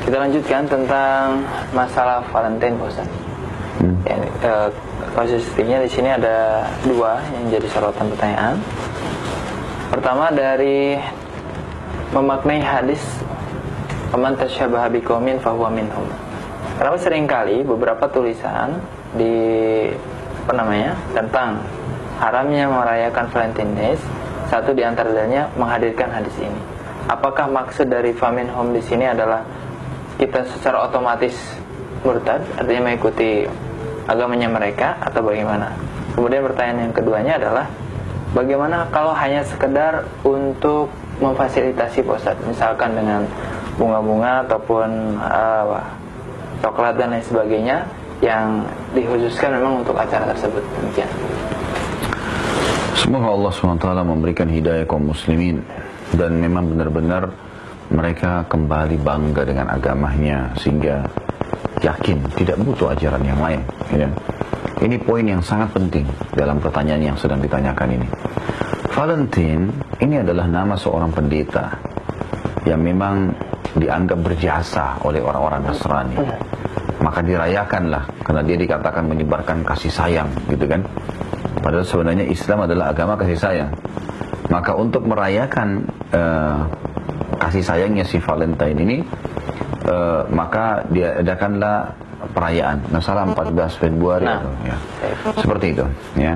Kita lanjutkan tentang masalah Valentine, Pak Ustaz. Posisinya di sini ada dua yang jadi sorotan pertanyaan. Pertama dari memaknai hadis "Man tasyabaha biqaumin fahuwa minhum". Karena seringkali beberapa tulisan di tentang haramnya merayakan Valentine Days, satu di antaranya menghadirkan hadis ini. Apakah maksud dari faminhum di sini adalah kita secara otomatis murtad, artinya mengikuti agamanya mereka, atau bagaimana? Kemudian pertanyaan yang keduanya adalah bagaimana kalau hanya sekedar untuk memfasilitasi Ustaz, misalkan dengan bunga-bunga ataupun coklat dan lain sebagainya yang dikhususkan memang untuk acara tersebut. Demikian. Semoga Allah SWT memberikan hidayah kaum muslimin dan memang benar-benar mereka kembali bangga dengan agamanya sehingga yakin tidak butuh ajaran yang lain, ya. Ini poin yang sangat penting dalam pertanyaan yang sedang ditanyakan ini. Valentine ini adalah nama seorang pendeta yang memang dianggap berjasa oleh orang-orang Nasrani. Maka dirayakanlah karena dia dikatakan menyebarkan kasih sayang, gitu kan. Padahal sebenarnya Islam adalah agama kasih sayang. Maka untuk merayakan kasih sayangnya si Valentine ini, maka diadakanlah perayaan, masalah 14 Februari ya. Seperti itu, ya.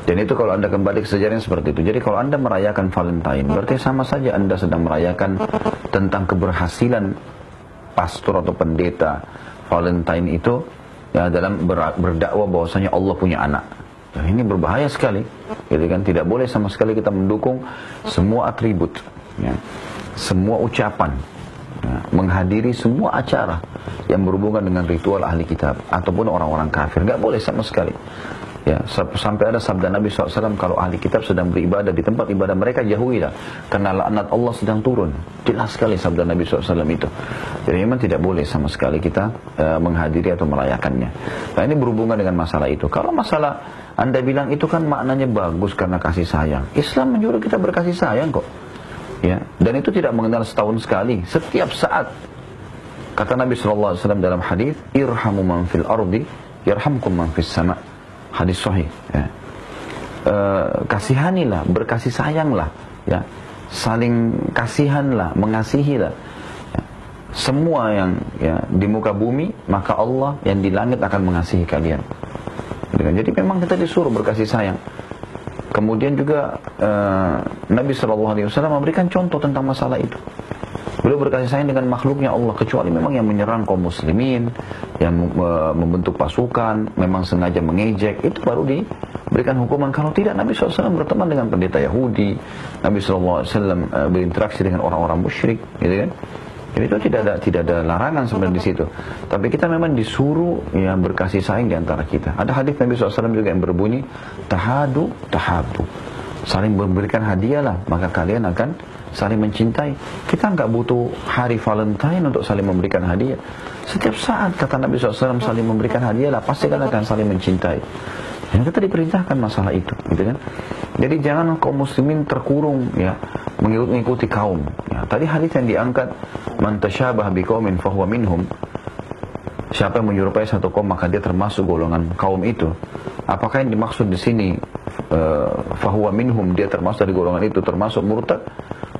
Dan itu kalau Anda kembali ke sejarahnya seperti itu. Jadi kalau Anda merayakan Valentine, berarti sama saja Anda sedang merayakan tentang keberhasilan pastor atau pendeta Valentine itu, ya, dalam berdakwah bahwasanya Allah punya anak. Dan ini berbahaya sekali, gitu kan? Tidak boleh sama sekali kita mendukung semua atribut, ya, semua ucapan, ya, menghadiri semua acara yang berhubungan dengan ritual ahli kitab ataupun orang-orang kafir. Nggak boleh sama sekali. Ya, sampai ada sabda Nabi SAW, kalau ahli kitab sedang beribadah di tempat ibadah mereka, jauhilah, karena laknat Allah sedang turun. Jelas sekali sabda Nabi SAW itu. Jadi memang tidak boleh sama sekali kita menghadiri atau merayakannya. Nah, ini berhubungan dengan masalah itu. Kalau masalah Anda bilang itu kan maknanya bagus karena kasih sayang, Islam menyuruh kita berkasih sayang kok, ya. Dan itu tidak mengenal setahun sekali, setiap saat. Kata Nabi SAW dalam hadis, irhamu man fil ardi yarhamkum man fis sama'. Hadis sahih, ya. Kasihanilah, berkasih sayanglah, ya. Saling kasihanlah, mengasihilah, ya. Semua yang, ya, di muka bumi, maka Allah yang di langit akan mengasihi kalian. Jadi memang kita disuruh berkasih sayang. Kemudian juga Nabi SAW memberikan contoh tentang masalah itu. Beliau berkasih sayang dengan makhluknya Allah, kecuali memang yang menyerang kaum muslimin, yang membentuk pasukan, memang sengaja mengejek, itu baru diberikan hukuman. Kalau tidak, Nabi SAW berteman dengan pendeta Yahudi, Nabi SAW berinteraksi dengan orang-orang musyrik, gitu kan. Jadi itu tidak ada larangan sebenarnya di situ. Tapi kita memang disuruh, ya, berkasih sayang di antara kita. Ada hadis Nabi SAW juga yang berbunyi, tahadu tahabu, saling memberikan hadiahlah, maka kalian akan saling mencintai. Kita nggak butuh hari Valentine untuk saling memberikan hadiah. Setiap saat, kata Nabi SAW, saling memberikan hadiah lah, pasti kalian akan saling mencintai. Yang kita diperintahkan masalah itu, gitu kan. Jadi jangan kaum muslimin terkurung, ya, mengikuti kaum, ya. Tadi hadis yang diangkat, man tasyabaha biqaumin fahuwa minhum, siapa yang menyerupai satu kaum maka dia termasuk golongan kaum itu. Apakah yang dimaksud di sini fahuwa minhum, dia termasuk dari golongan itu, termasuk murtad?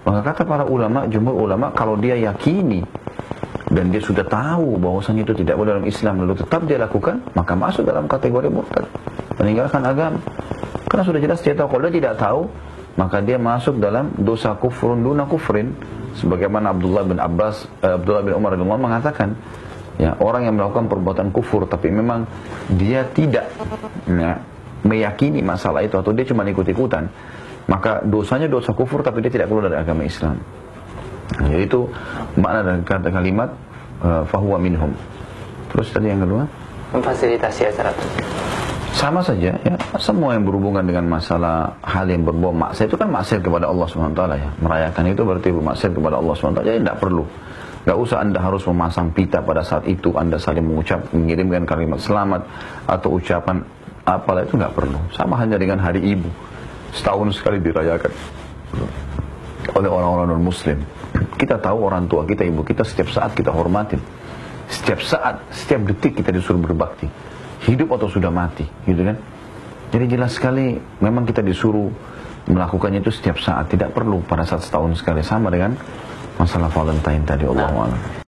Maka kata para ulama, jumhur ulama, kalau dia yakini dan dia sudah tahu bahwasanya itu tidak boleh dalam Islam, lalu tetap dia lakukan, maka masuk dalam kategori murtad, meninggalkan agama. Karena sudah jelas dia tahu. Kalau dia tidak tahu, maka dia masuk dalam dosa kufrun duna kufrin, sebagaimana Abdullah bin Umar radhiyallahu mengatakan, ya, orang yang melakukan perbuatan kufur tapi memang dia tidak, ya, meyakini masalah itu, atau dia cuma ikut-ikutan, maka dosanya dosa kufur tapi dia tidak keluar dari agama Islam. Jadi itu makna dari kata kalimat fahuwa minhum. Terus tadi yang kedua, memfasilitasi acara itu. Sama saja, ya, semua yang berhubungan dengan masalah hal yang berbau maksiat itu kan maksiat kepada Allah SWT, ya. Merayakan itu berarti maksiat kepada Allah SWT. Jadi tidak perlu, nggak usah Anda harus memasang pita pada saat itu Anda saling mengirimkan kalimat selamat atau ucapan apalah, itu nggak perlu. Sama hanya dengan hari ibu, setahun sekali dirayakan oleh orang-orang non-muslim. Kita tahu orang tua kita, ibu kita, setiap saat kita hormatin. Setiap saat, setiap detik kita disuruh berbakti. Hidup atau sudah mati, gitu kan? Jadi jelas sekali, memang kita disuruh melakukannya itu setiap saat. Tidak perlu pada saat setahun sekali, sama dengan masalah Valentine tadi. Allahu a'lam.